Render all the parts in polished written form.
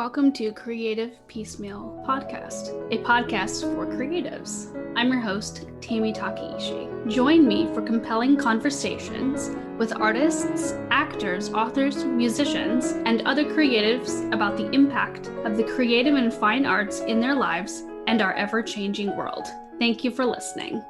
Welcome to Creative Piecemeal Podcast, a podcast for creatives. I'm your host, Tammy Takeishi. Join me for compelling conversations with artists, actors, authors, musicians, and other creatives about the impact of the creative and fine arts in their lives and our ever-changing world. Thank you for listening.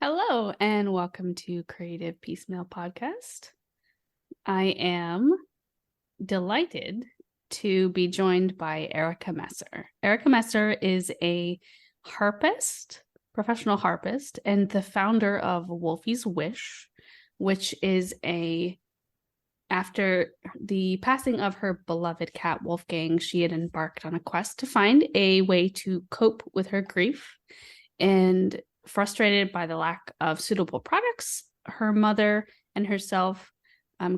Hello, and welcome to Creative Piecemeal Podcast. I am delighted to be joined by Erica Messer. Erica Messer is a harpist, professional harpist, and the founder of Wolfie's Wish, which is after the passing of her beloved cat, Wolfgang, she had embarked on a quest to find a way to cope with her grief. And frustrated by the lack of suitable products, her mother and herself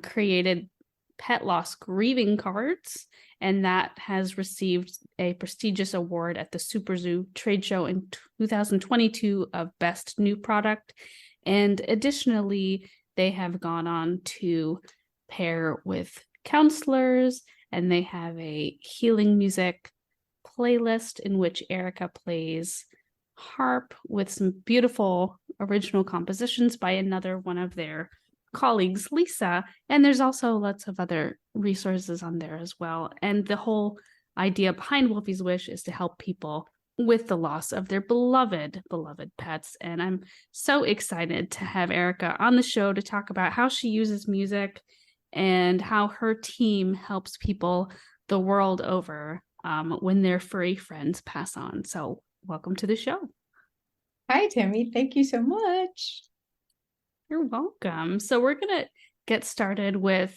created pet loss grieving cards, and that has received a prestigious award at the Superzoo trade show in 2022 of Best New Product. And additionally, they have gone on to pair with counselors, and they have a healing music playlist in which Erica plays harp with some beautiful original compositions by another one of their colleagues, Lisa. And there's also lots of other resources on there as well. And the whole idea behind Wolfie's Wish is to help people with the loss of their beloved pets. And I'm so excited to have Erica on the show to talk about how she uses music and how her team helps people the world over when their furry friends pass on. So welcome to the show. Hi, Tammy. Thank you so much. You're welcome. So we're going to get started with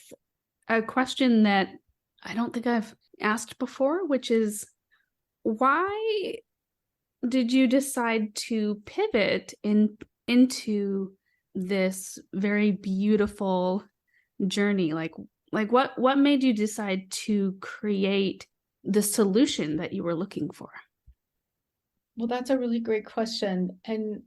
a question that I don't think I've asked before, which is, why did you decide to pivot into this very beautiful journey? Like what made you decide to create the solution that you were looking for? Well, that's a really great question. And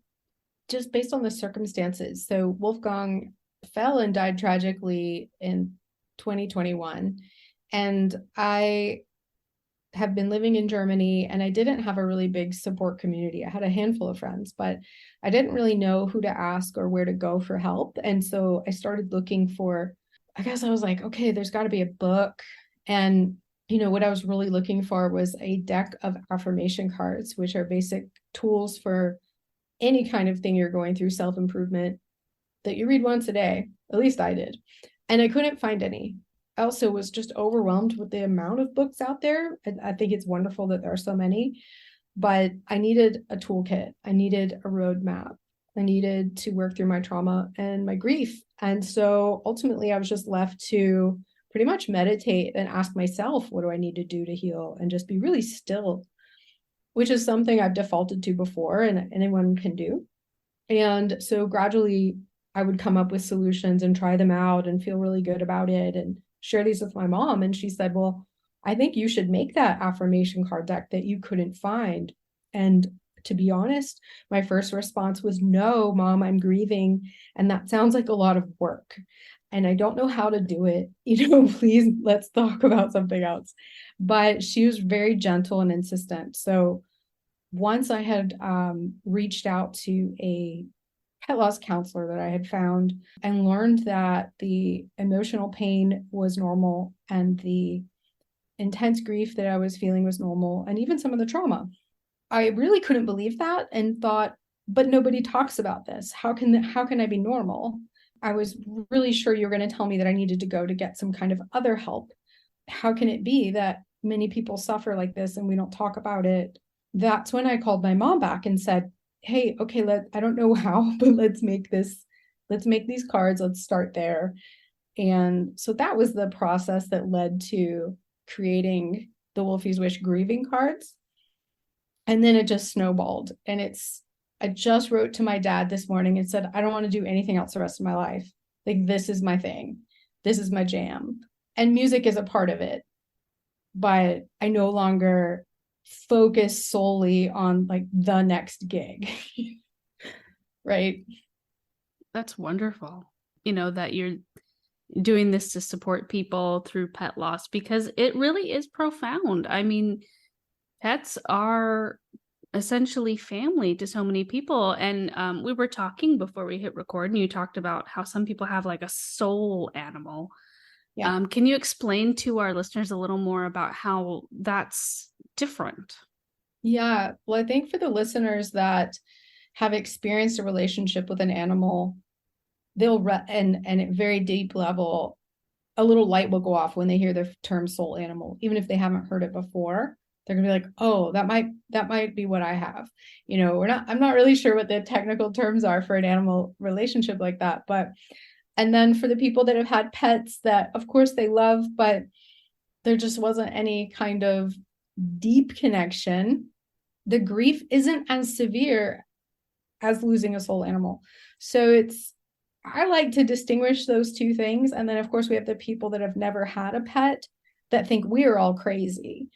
just based on the circumstances. So Wolfgang fell and died tragically in 2021. And I have been living in Germany, and I didn't have a really big support community. I had a handful of friends, but I didn't really know who to ask or where to go for help. And so I started looking for, I guess I was like, okay, there's got to be a book. And what I was really looking for was a deck of affirmation cards, which are basic tools for any kind of thing you're going through, self-improvement, that you read once a day. At least I did. And I couldn't find any. I also was just overwhelmed with the amount of books out there. I think it's wonderful that there are so many, but I needed a toolkit. I needed a roadmap. I needed to work through my trauma and my grief. And so ultimately, I was just left to pretty much meditate and ask myself, what do I need to do to heal, and just be really still, which is something I've defaulted to before and anyone can do. And so gradually I would come up with solutions and try them out and feel really good about it and share these with my mom. And she said, well, I think you should make that affirmation card deck that you couldn't find. And to be honest, my first response was, no, Mom, I'm grieving. And that sounds like a lot of work. And I don't know how to do it. Please, let's talk about something else. But she was very gentle and insistent. So once I had reached out to a pet loss counselor that I had found and learned that the emotional pain was normal and the intense grief that I was feeling was normal, and even some of the trauma, I really couldn't believe that and thought, but nobody talks about this. How can I be normal? I was really sure you were going to tell me that I needed to go to get some kind of other help. How can it be that many people suffer like this and we don't talk about it? That's when I called my mom back and said, hey, okay, I don't know how, but let's make these cards. Let's start there. And so that was the process that led to creating the Wolfie's Wish grieving cards. And then it just snowballed. And I just wrote to my dad this morning and said, I don't want to do anything else the rest of my life. Like, this is my thing. This is my jam. And music is a part of it, but I no longer focus solely on like the next gig. Right. That's wonderful. That you're doing this to support people through pet loss, because it really is profound. I mean, pets are essentially family to so many people. And we were talking before we hit record, and you talked about how some people have like a soul animal. Yeah. Can you explain to our listeners a little more about how that's different? Yeah. Well, I think for the listeners that have experienced a relationship with an animal, and at very deep level, a little light will go off when they hear the term soul animal, even if they haven't heard it before. They're gonna be like, oh, that might be what I have. I'm not really sure what the technical terms are for an animal relationship like that. And then for the people that have had pets that of course they love, but there just wasn't any kind of deep connection, the grief isn't as severe as losing a soul animal. So I like to distinguish those two things. And then, of course, we have the people that have never had a pet that think we're all crazy,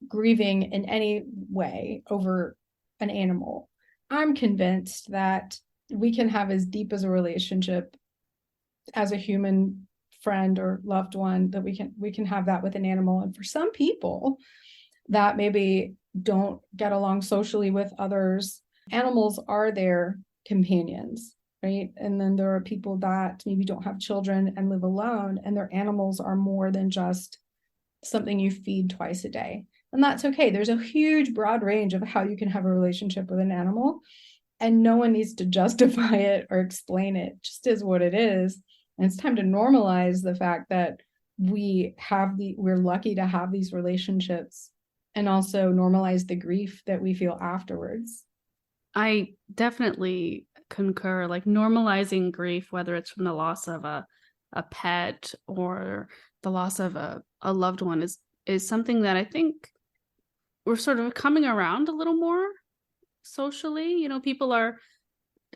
grieving in any way over an animal. I'm convinced that we can have as deep as a relationship as a human friend or loved one, that we can have that with an animal. And for some people that maybe don't get along socially with others, animals are their companions, right? And then there are people that maybe don't have children and live alone, and their animals are more than just something you feed twice a day. And that's okay. There's a huge broad range of how you can have a relationship with an animal, and no one needs to justify it or explain it. It just is what it is. And it's time to normalize the fact that we're lucky to have these relationships, and also normalize the grief that we feel afterwards. I definitely concur. Like, normalizing grief, whether it's from the loss of a pet or the loss of a loved one, is something that I think we're sort of coming around a little more socially.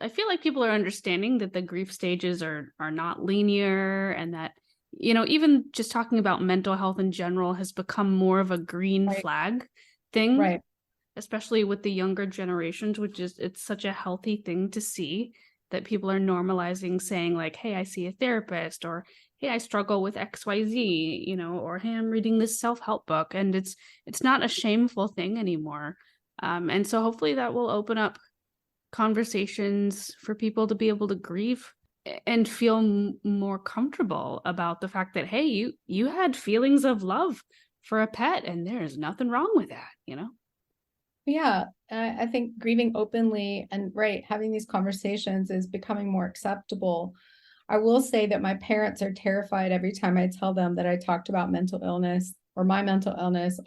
I feel like people are understanding that the grief stages are not linear, and that, even just talking about mental health in general has become more of a green flag thing. Right. Especially with the younger generations, it's such a healthy thing to see that people are normalizing saying like, hey, I see a therapist, or hey, I struggle with XYZ, or hey, I'm reading this self-help book, and it's not a shameful thing anymore. And so hopefully that will open up conversations for people to be able to grieve and feel more comfortable about the fact that, hey, you had feelings of love for a pet, and there's nothing wrong with that. Yeah, I think grieving openly and having these conversations is becoming more acceptable. I will say that my parents are terrified every time I tell them that I talked about mental illness or my mental illness,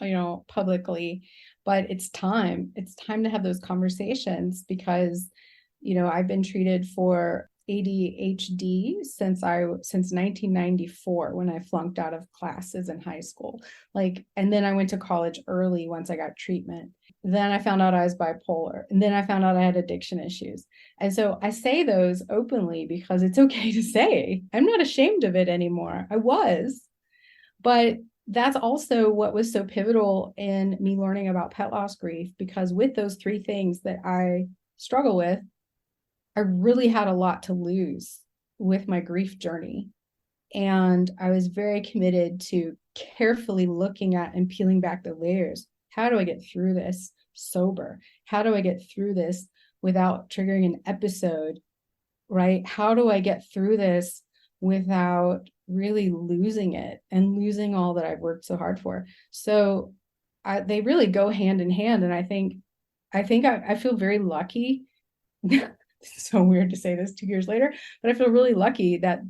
publicly. But it's time to have those conversations, because, I've been treated for ADHD since 1994, when I flunked out of classes in high school. And then I went to college early once I got treatment. Then I found out I was bipolar, and then I found out I had addiction issues. And so I say those openly because it's okay to say. I'm not ashamed of it anymore. I was, but that's also what was so pivotal in me learning about pet loss grief, because with those three things that I struggle with, I really had a lot to lose with my grief journey. And I was very committed to carefully looking at and peeling back the layers. How do I get through this sober? How do I get through this without triggering an episode, right? How do I get through this without really losing it and losing all that I've worked so hard for? So they really go hand in hand. And I think I feel very lucky. It's so weird to say this 2 years later, but I feel really lucky that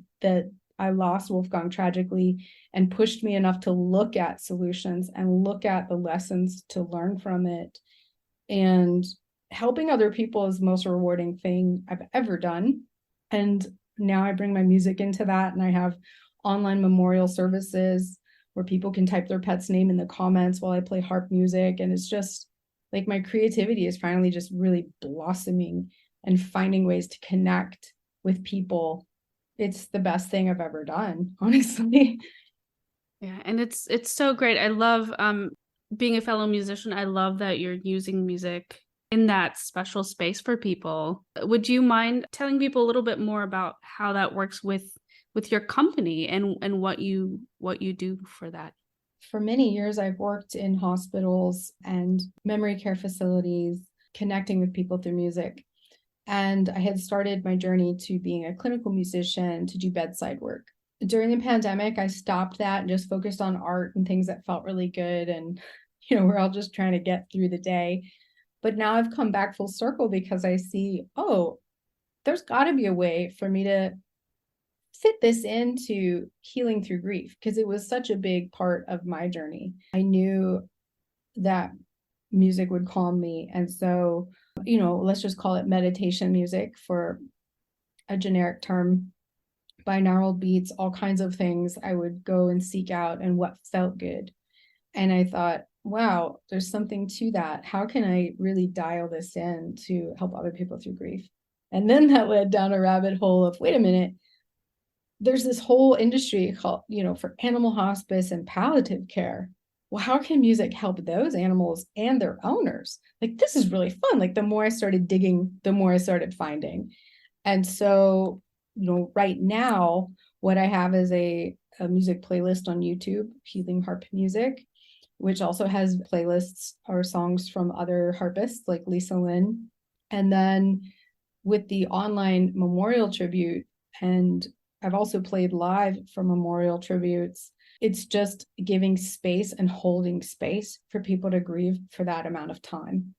I lost Wolfgang tragically, and pushed me enough to look at solutions and look at the lessons to learn from it. And helping other people is the most rewarding thing I've ever done. And now I bring my music into that, and I have online memorial services where people can type their pet's name in the comments while I play harp music. And it's just like my creativity is finally just really blossoming and finding ways to connect with people. It's the best thing I've ever done, honestly. Yeah, and it's so great. I love being a fellow musician. I love that you're using music in that special space for people. Would you mind telling people a little bit more about how that works with your company and what you do for that? For many years, I've worked in hospitals and memory care facilities, connecting with people through music. And I had started my journey to being a clinical musician to do bedside work. During the pandemic, I stopped that and just focused on art and things that felt really good. And, we're all just trying to get through the day. But now I've come back full circle because I see, oh, there's got to be a way for me to fit this into healing through grief, because it was such a big part of my journey. I knew that music would calm me. And so, let's just call it meditation music for a generic term, binaural beats, all kinds of things I would go and seek out and what felt good. And I thought, wow, there's something to that. How can I really dial this in to help other people through grief? And then that led down a rabbit hole of, wait a minute, there's this whole industry called, for animal hospice and palliative care. Well, how can music help those animals and their owners? Like, this is really fun. Like, the more I started digging, the more I started finding. And so, right now, what I have is a music playlist on YouTube, Healing Harp Music, which also has playlists or songs from other harpists like Lisa Lynn. And then with the online memorial tribute, and I've also played live for memorial tributes, it's just giving space and holding space for people to grieve for that amount of time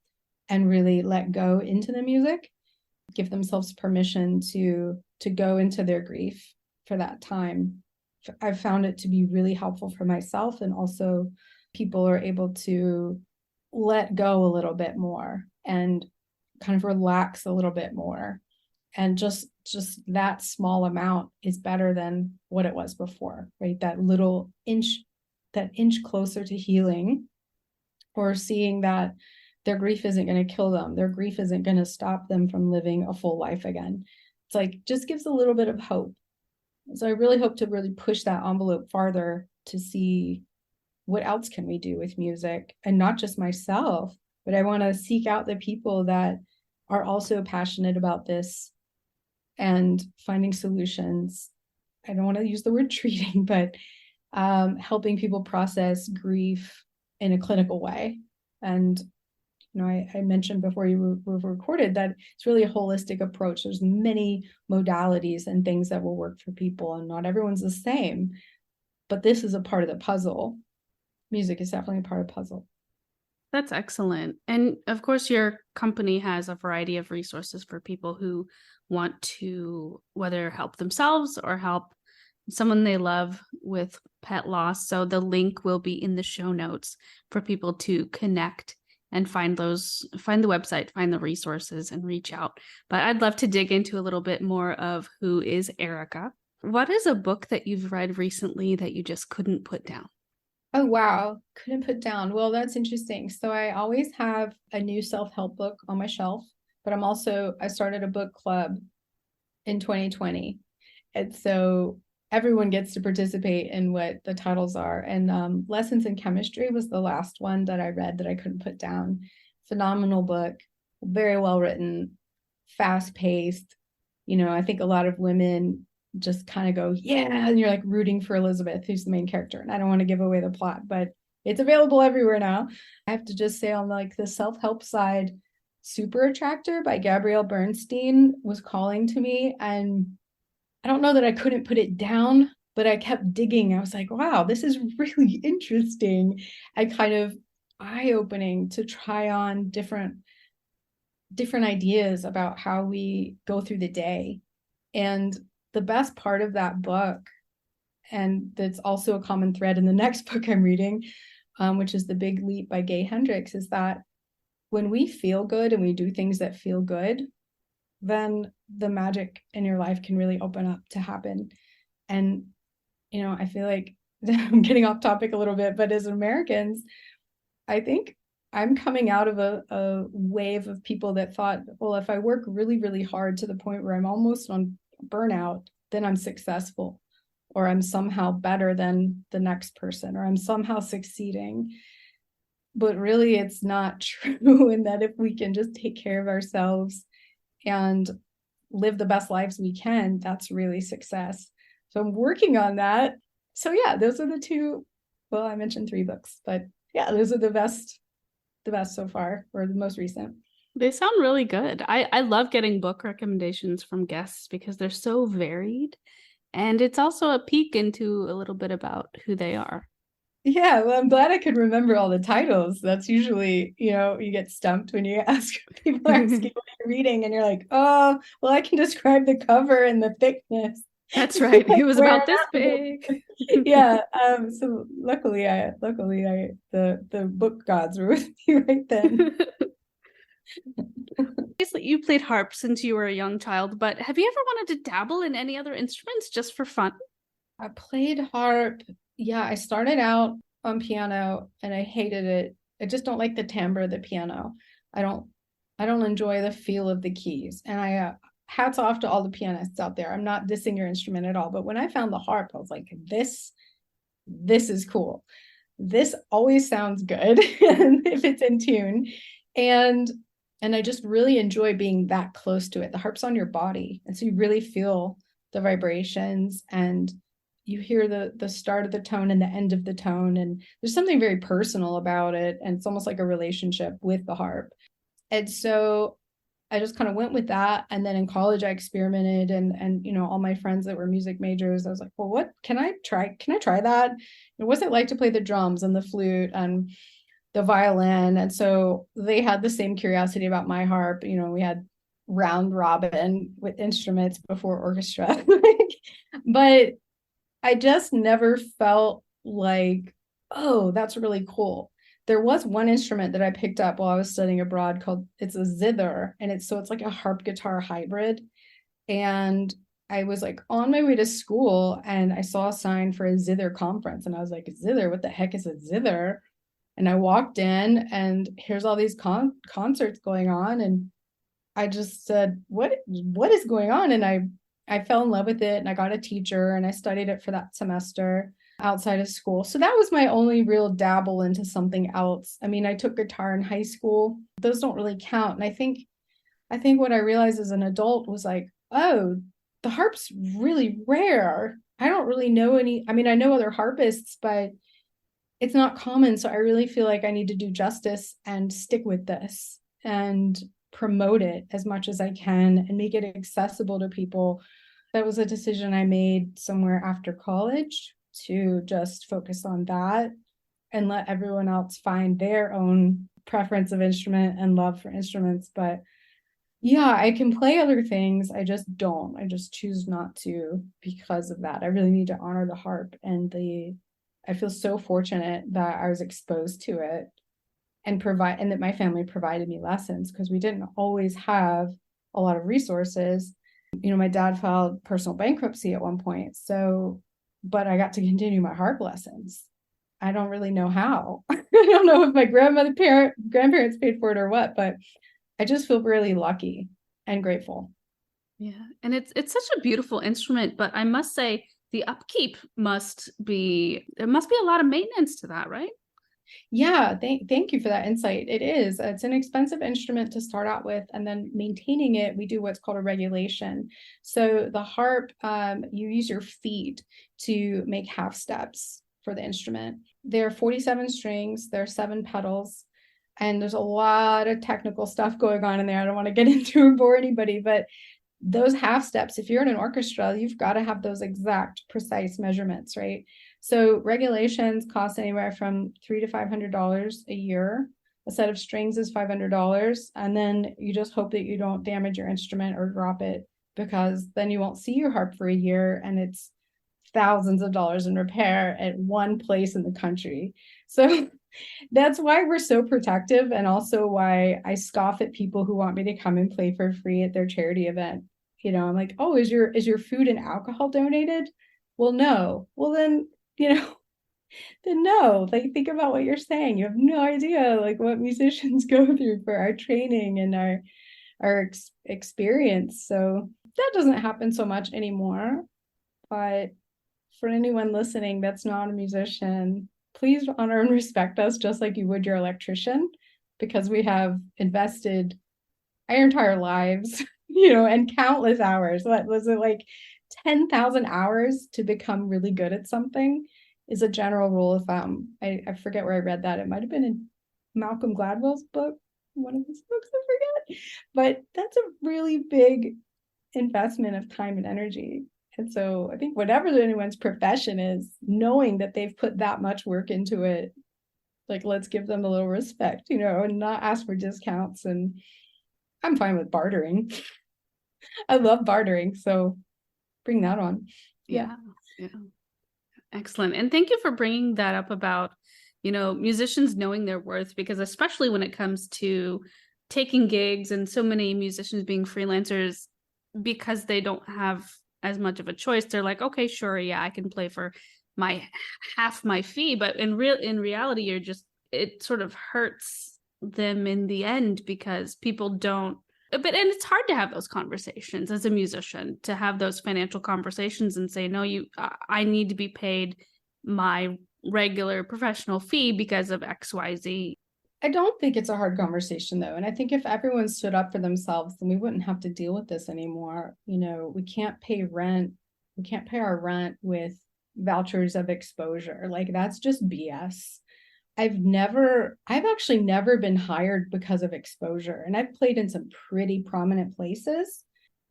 and really let go into the music, give themselves permission to go into their grief for that time. I've found it to be really helpful for myself, and also people are able to let go a little bit more and kind of relax a little bit more. And just that small amount is better than what it was before, right? That inch closer to healing, or seeing that their grief isn't going to kill them. Their grief isn't going to stop them from living a full life again. It's like, just gives a little bit of hope. So I really hope to really push that envelope farther to see what else can we do with music, and not just myself, but I want to seek out the people that are also passionate about this and finding solutions. I don't want to use the word treating, but helping people process grief in a clinical way. And I mentioned before you were recorded that it's really a holistic approach. There's many modalities and things that will work for people, and not everyone's the same. But this is a part of the puzzle. Music is definitely a part of the puzzle. That's excellent. And of course, your company has a variety of resources for people who want to whether help themselves or help someone they love with pet loss. So the link will be in the show notes for people to connect and find the website, find the resources, and reach out. But I'd love to dig into a little bit more of who is Erica. What is a book that you've read recently that you just couldn't put down? Oh, wow. Couldn't put down. Well, that's interesting. So I always have a new self-help book on my shelf, but I started a book club in 2020. And so everyone gets to participate in what the titles are. And Lessons in Chemistry was the last one that I read that I couldn't put down. Phenomenal book, very well written, fast paced. I think a lot of women just kind of go, yeah, and you're like rooting for Elizabeth, who's the main character. And I don't want to give away the plot, but it's available everywhere now. I have to just say, on like the self-help side, Super Attractor by Gabrielle Bernstein was calling to me. And I don't know that I couldn't put it down, but I kept digging. I was like, wow, this is really interesting. I kind of eye-opening to try on different ideas about how we go through the day. And the best part of that book, and that's also a common thread in the next book I'm reading, which is The Big Leap by Gay Hendricks, is that when we feel good and we do things that feel good, then the magic in your life can really open up to happen. And, I feel like I'm getting off topic a little bit, but as Americans, I think I'm coming out of a wave of people that thought, well, if I work really, really hard to the point where I'm almost on burnout, then I'm successful. or I'm somehow better than the next person, or I'm somehow succeeding. But really, it's not true. And that if we can just take care of ourselves and live the best lives we can, that's really success. So I'm working on that. So yeah, those are the two. Well, I mentioned 3 books, but yeah, those are the best so far, or the most recent. They sound really good. I love getting book recommendations from guests because they're so varied. And it's also a peek into a little bit about who they are. Yeah, well, I'm glad I could remember all the titles. That's usually, you get stumped when you ask people ask you what you're reading, and you're like, oh, well, I can describe the cover and the thickness. That's right. Like, It was where about this big. yeah. So luckily the book gods were with me right then. Obviously, you played harp since you were a young child, but have you ever wanted to dabble in any other instruments just for fun? I played harp. Yeah, I started out on piano and I hated it. I just don't like the timbre of the piano. I don't I don't enjoy the feel of the keys. And hats off to all the pianists out there. I'm not dissing your instrument at all, but when I found the harp, I was like, this is cool. This always sounds good if it's in tune. And I just really enjoy being that close to it. The harp's on your body, and so you really feel the vibrations, and you hear the start of the tone and the end of the tone, and there's something very personal about it, and it's almost like a relationship with the harp. And so I just kind of went with that. And then in college I experimented, and all my friends that were music majors, I was like, well, what can I try that? And what's it like to play the drums and the flute and the violin? And so they had the same curiosity about my harp. We had round robin with instruments before orchestra. But I just never felt like, oh, that's really cool. There was one instrument that I picked up while I was studying abroad called, it's a zither, and it's like a harp guitar hybrid. And I was like on my way to school and I saw a sign for a zither conference, and I was like, zither, what the heck is a zither? And I walked in and here's all these concerts going on, and I just said, what is going on? And I fell in love with it, and I got a teacher and I studied it for that semester outside of school. So that was my only real dabble into something else. I mean, I took guitar in high school. Those don't really count. And I think what I realized as an adult was like, oh, the harp's really rare. I don't really know any. I mean, I know other harpists, but it's not common. So I really feel like I need to do justice and stick with this and promote it as much as I can and make it accessible to people. That was a decision I made somewhere after college, to just focus on that and let everyone else find their own preference of instrument and love for instruments. But yeah, I can play other things. I just choose not to because of that. I really need to honor the harp, and I feel so fortunate that I was exposed to it and that my family provided me lessons, because we didn't always have a lot of resources. My dad filed personal bankruptcy at one point. But I got to continue my harp lessons. I don't really know how. I don't know if my grandparents paid for it or what, but I just feel really lucky and grateful. Yeah. And it's such a beautiful instrument, but I must say the upkeep there must be a lot of maintenance to that, right? Yeah, thank you for that insight. It is. It's an expensive instrument to start out with, and then maintaining it, we do what's called a regulation. So the harp, you use your feet to make half steps for the instrument. There are 47 strings, there are 7 pedals, and there's a lot of technical stuff going on in there. I don't want to get into and bore anybody, but those half steps, if you're in an orchestra, you've got to have those exact precise measurements, right? So regulations cost anywhere from $300 to $500 a year. A set of strings is $500. And then you just hope that you don't damage your instrument or drop it, because then you won't see your harp for a year, and it's thousands of dollars in repair at one place in the country. So that's why we're so protective, and also why I scoff at people who want me to come and play for free at their charity event. I'm like, oh, is your food and alcohol donated? Well, no. Well, then, then no. Like, think about what you're saying. You have no idea like what musicians go through for our training and our experience. So that doesn't happen so much anymore. But for anyone listening that's not a musician, please honor and respect us just like you would your electrician, because we have invested our entire lives, and countless hours. What was it, like 10,000 hours to become really good at something is a general rule of thumb. I forget where I read that. It might have been in Malcolm Gladwell's book, one of his books, I forget. But that's a really big investment of time and energy. And so I think whatever anyone's profession is, knowing that they've put that much work into it, like, let's give them a little respect, and not ask for discounts. And I'm fine with bartering. I love bartering. So bring that on. Yeah. Excellent. And thank you for bringing that up about, musicians knowing their worth, because especially when it comes to taking gigs and so many musicians being freelancers, because they don't have as much of a choice, they're like, okay, sure, yeah, I can play for my half my fee. But in reality, it sort of hurts them in the end, because people don't. And it's hard to have those conversations as a musician, to have those financial conversations and say, no, I need to be paid my regular professional fee because of XYZ. I don't think it's a hard conversation, though. And I think if everyone stood up for themselves, then we wouldn't have to deal with this anymore. We can't pay rent. We can't pay our rent with vouchers of exposure. Like, that's just BS. I've actually never been hired because of exposure. And I've played in some pretty prominent places.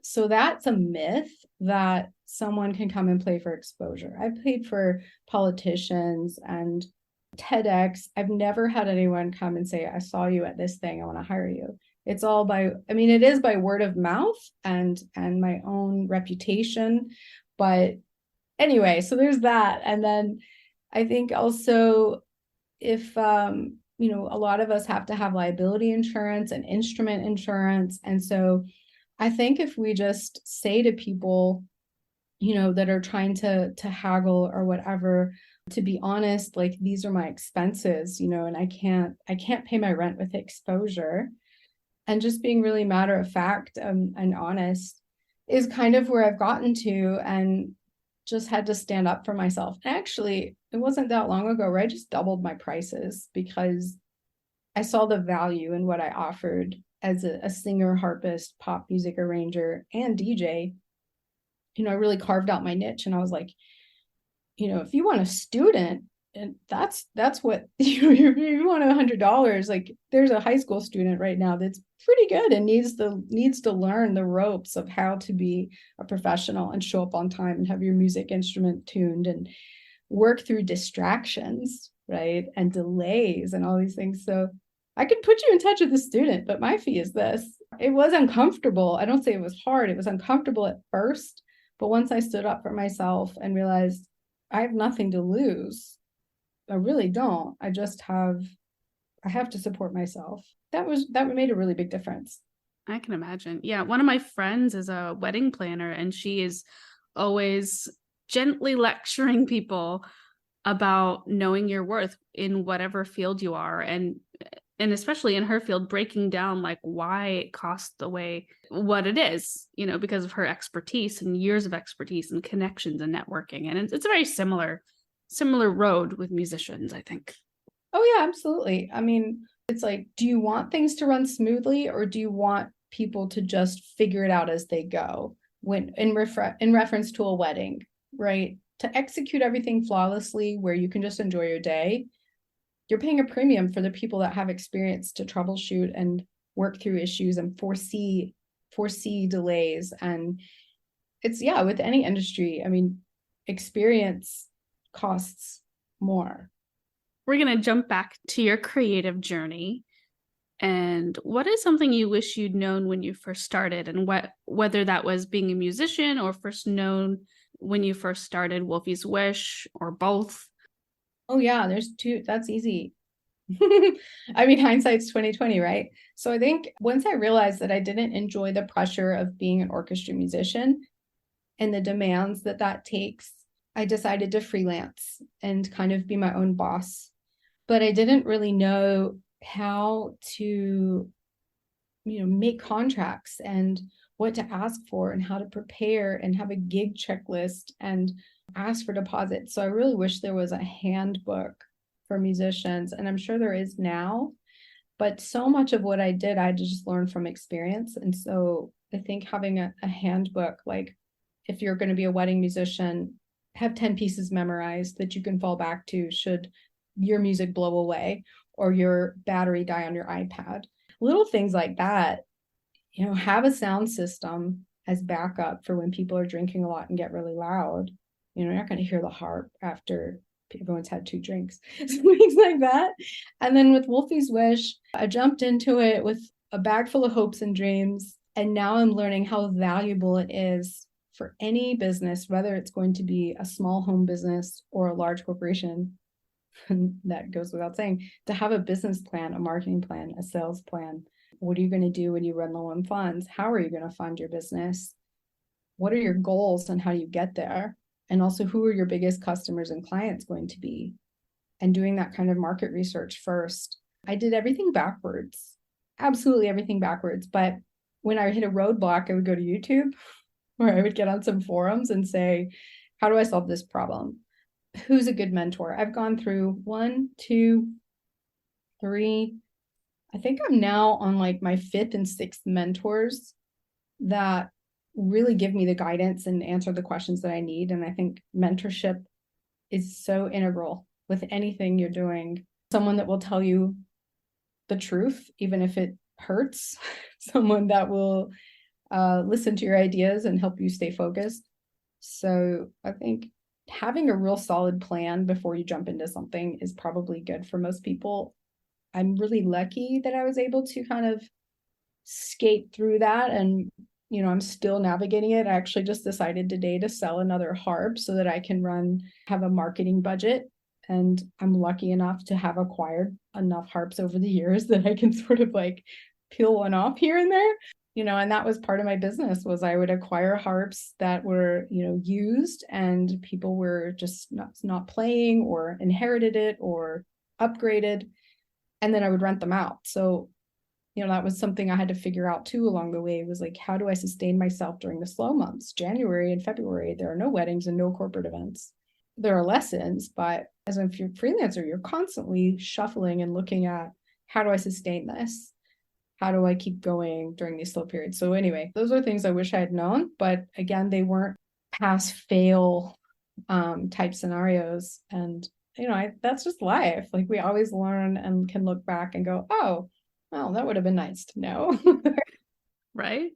So that's a myth that someone can come and play for exposure. I've played for politicians and TEDx. I've never had anyone come and say, I saw you at this thing, I want to hire you. It's all it is by word of mouth and my own reputation. But anyway, so there's that. And then I think also, if a lot of us have to have liability insurance and instrument insurance. And so I think if we just say to people, that are trying to haggle or whatever, to be honest, like, these are my expenses, and I can't pay my rent with exposure, and just being really matter of fact and honest is kind of where I've gotten to, and just had to stand up for myself. And actually, it wasn't that long ago where I just doubled my prices because I saw the value in what I offered as a singer, harpist, pop music arranger, and DJ. I really carved out my niche, and I was like, if you want a student, and that's what if you want $100, like, there's a high school student right now that's pretty good and needs to learn the ropes of how to be a professional and show up on time and have your music instrument tuned and work through distractions, right, and delays and all these things. So I could put you in touch with a student, but my fee is this. It was uncomfortable. I don't say it was hard. It was uncomfortable at first, but once I stood up for myself and realized I have nothing to lose, I really don't. I have to support myself. That made a really big difference. I can imagine. Yeah. One of my friends is a wedding planner, and she is always gently lecturing people about knowing your worth in whatever field you are. And especially in her field, breaking down like why it costs the way what it is, because of her expertise and years of expertise and connections and networking. And it's a very similar road with musicians, I think. Oh yeah, absolutely. I mean, it's like, do you want things to run smoothly, or do you want people to just figure it out as they go? When in reference to a wedding, right? To execute everything flawlessly where you can just enjoy your day, you're paying a premium for the people that have experience to troubleshoot and work through issues and foresee delays. And it's, with any industry, I mean, experience costs more. We're going to jump back to your creative journey. And what is something you wish you'd known when you first started, and whether that was being a musician or first known when you first started Wolfie's Wish, or both? Oh yeah, there's two. That's easy. I mean, hindsight's 2020, right? So I think once I realized that I didn't enjoy the pressure of being an orchestra musician and the demands that takes, I decided to freelance and kind of be my own boss. But I didn't really know how to, make contracts and what to ask for and how to prepare and have a gig checklist and ask for deposits. So I really wish there was a handbook for musicians, and I'm sure there is now, but so much of what I did, I just learned from experience. And so I think having a handbook, like if you're going to be a wedding musician, have 10 pieces memorized that you can fall back to should your music blow away or your battery die on your iPad. Little things like that, have a sound system as backup for when people are drinking a lot and get really loud. You're not going to hear the harp after everyone's had 2 drinks, things like that. And then with Wolfie's Wish, I jumped into it with a bag full of hopes and dreams. And now I'm learning how valuable it is for any business, whether it's going to be a small home business or a large corporation. And that goes without saying, to have a business plan, a marketing plan, a sales plan. What are you going to do when you run low on funds? How are you going to fund your business? What are your goals and how do you get there? And also, who are your biggest customers and clients going to be? And doing that kind of market research first. I did everything backwards, absolutely everything backwards. But when I hit a roadblock, I would go to YouTube, or I would get on some forums and say, how do I solve this problem? Who's a good mentor? I've gone through 1, 2, 3. I think I'm now on like my 5th and 6th mentors that really give me the guidance and answer the questions that I need. And I think mentorship is so integral with anything you're doing. Someone that will tell you the truth, even if it hurts, someone that will listen to your ideas and help you stay focused. So I think having a real solid plan before you jump into something is probably good for most people. I'm really lucky that I was able to kind of skate through that, and I'm still navigating it. I actually just decided today to sell another harp so that I can have a marketing budget. And I'm lucky enough to have acquired enough harps over the years that I can sort of like peel one off here and there. And that was part of my business, was I would acquire harps that were, used and people were just not playing or inherited it or upgraded. And then I would rent them out. So, that was something I had to figure out too along the way, was like, how do I sustain myself during the slow months? January and February, there are no weddings and no corporate events. There are lessons, but as a freelancer, you're constantly shuffling and looking at, how do I sustain this? How do I keep going during these slow periods? So anyway, those are things I wish I had known, but again, they weren't pass fail type scenarios. And that's just life. Like, we always learn and can look back and go, oh, well, that would have been nice to know. Right.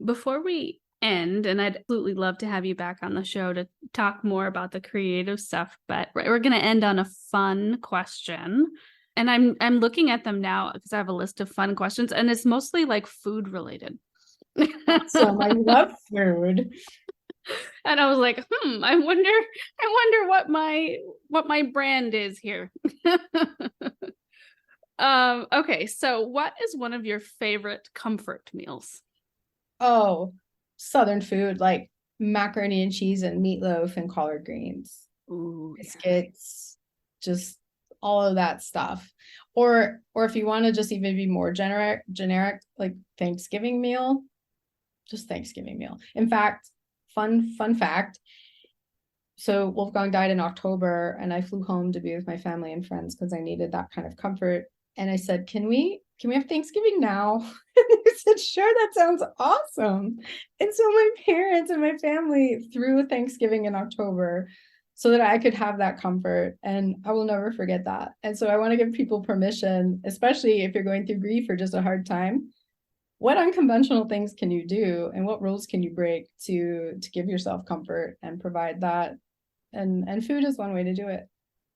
Before we end, and I'd absolutely love to have you back on the show to talk more about the creative stuff, but we're going to end on a fun question. And I'm looking at them now because I have a list of fun questions, and it's mostly like food related. So I love food. And I was like, I wonder what my brand is here. Okay, so what is one of your favorite comfort meals? Oh, Southern food, like macaroni and cheese and meatloaf and collard greens. Ooh, biscuits, just all of that stuff. Or if you want to just even be more generic, like Thanksgiving meal, just Thanksgiving meal. In fact, fun fact. So Wolfgang died in October, and I flew home to be with my family and friends because I needed that kind of comfort. And I said, can we have Thanksgiving now? And they said, sure, that sounds awesome. And so my parents and my family threw Thanksgiving in October so that I could have that comfort. And I will never forget that. And so I want to give people permission, especially if you're going through grief or just a hard time. What unconventional things can you do, and what rules can you break to give yourself comfort and provide that? And food is one way to do it.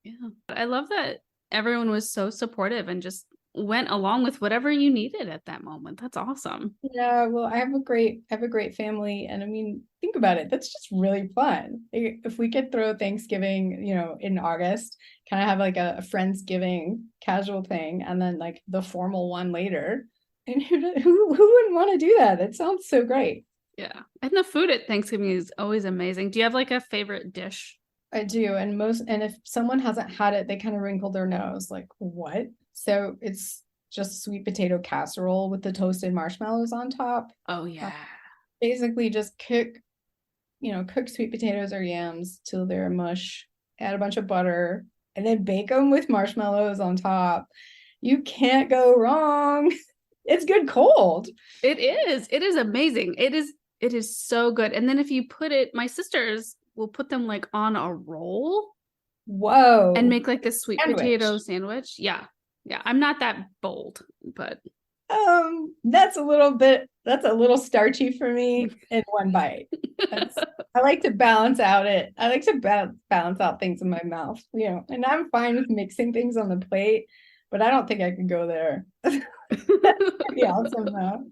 Yeah. I love that everyone was so supportive and just went along with whatever you needed at that moment. That's awesome. Yeah, well, I have a great family, and I mean, think about it. That's just really fun. If we could throw Thanksgiving, in August, kind of have like a Friendsgiving casual thing, and then like the formal one later. And who wouldn't want to do that? That sounds so great. Yeah. And the food at Thanksgiving is always amazing. Do you have like a favorite dish? I do. And if someone hasn't had it, they kind of wrinkle their nose like, what? So it's just sweet potato casserole with the toasted marshmallows on top. Oh, yeah. Basically just cook cook sweet potatoes or yams till they're mush, add a bunch of butter, and then bake them with marshmallows on top. You can't go wrong. It's good cold. It is amazing. It is so good. And then if you put it, my sisters will put them like on a roll. Whoa. And make like this sweet Sandwich. potato sandwich. Yeah. I'm not that bold, but that's a little starchy for me in one bite. I like to balance out things in my mouth, and I'm fine with mixing things on the plate, but I don't think I could go there. That'd be awesome though.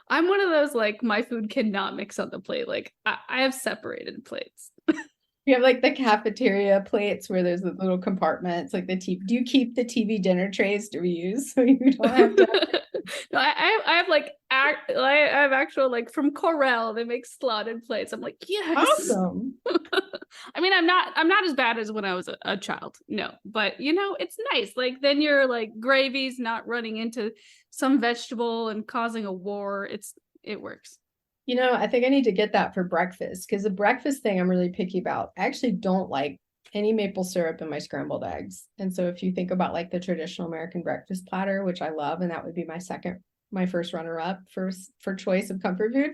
I'm one of those, like, my food cannot mix on the plate. Like, I have separated plates. You have like the cafeteria plates where there's the little compartments, like the TV. Do you keep the TV dinner trays to reuse so you don't have to? No, I have I have actual, like, from Corel, they make slotted plates. I'm like, yes. Awesome. I mean, I'm not as bad as when I was a child. No, but it's nice. Like, then your like gravy's not running into some vegetable and causing a war. It works. I think I need to get that for breakfast, because the breakfast thing I'm really picky about. I actually don't like any maple syrup in my scrambled eggs. And so if you think about like the traditional American breakfast platter, which I love, and that would be my first runner up for choice of comfort food,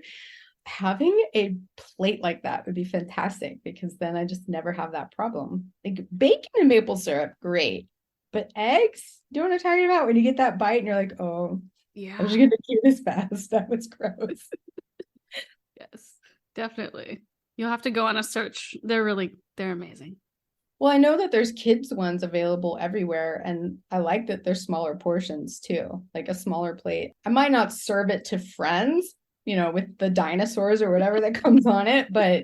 having a plate like that would be fantastic, because then I just never have that problem. Like bacon and maple syrup, great. But eggs, do you know what I'm talking about? When you get that bite and you're like, oh, yeah, I was going to keep this fast. That was gross. Yes, definitely. You'll have to go on a search. They're amazing. Well, I know that there's kids ones available everywhere, and I like that they're smaller portions too, like a smaller plate. I might not serve it to friends, with the dinosaurs or whatever that comes on it, but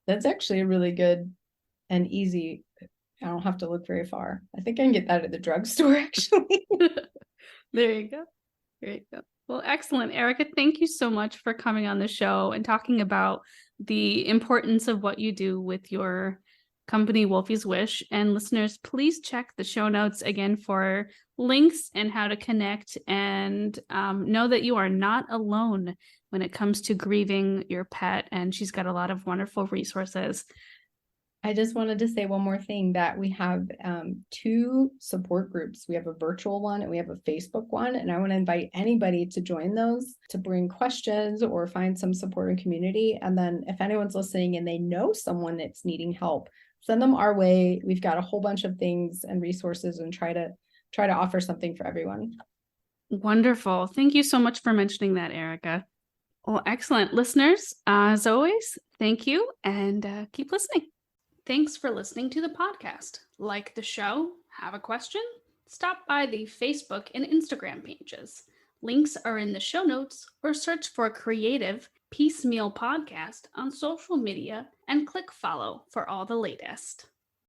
that's actually a really good and easy. I don't have to look very far. I think I can get that at the drugstore, actually. There you go. Well, excellent, Erica. Thank you so much for coming on the show and talking about the importance of what you do with your company, Wolfie's Wish. And listeners, please check the show notes again for links and how to connect, and know that you are not alone when it comes to grieving your pet. And she's got a lot of wonderful resources. I just wanted to say one more thing, that we have 2 support groups. We have a virtual one and we have a Facebook one. And I want to invite anybody to join those, to bring questions or find some support and community. And then if anyone's listening and they know someone that's needing help, send them our way. We've got a whole bunch of things and resources, and try to offer something for everyone. Wonderful. Thank you so much for mentioning that, Erica. Well, excellent. Listeners, as always, thank you, and keep listening. Thanks for listening to the podcast. Like the show? Have a question? Stop by the Facebook and Instagram pages. Links are in the show notes, or search for Creative Piecemeal Podcast on social media and click follow for all the latest.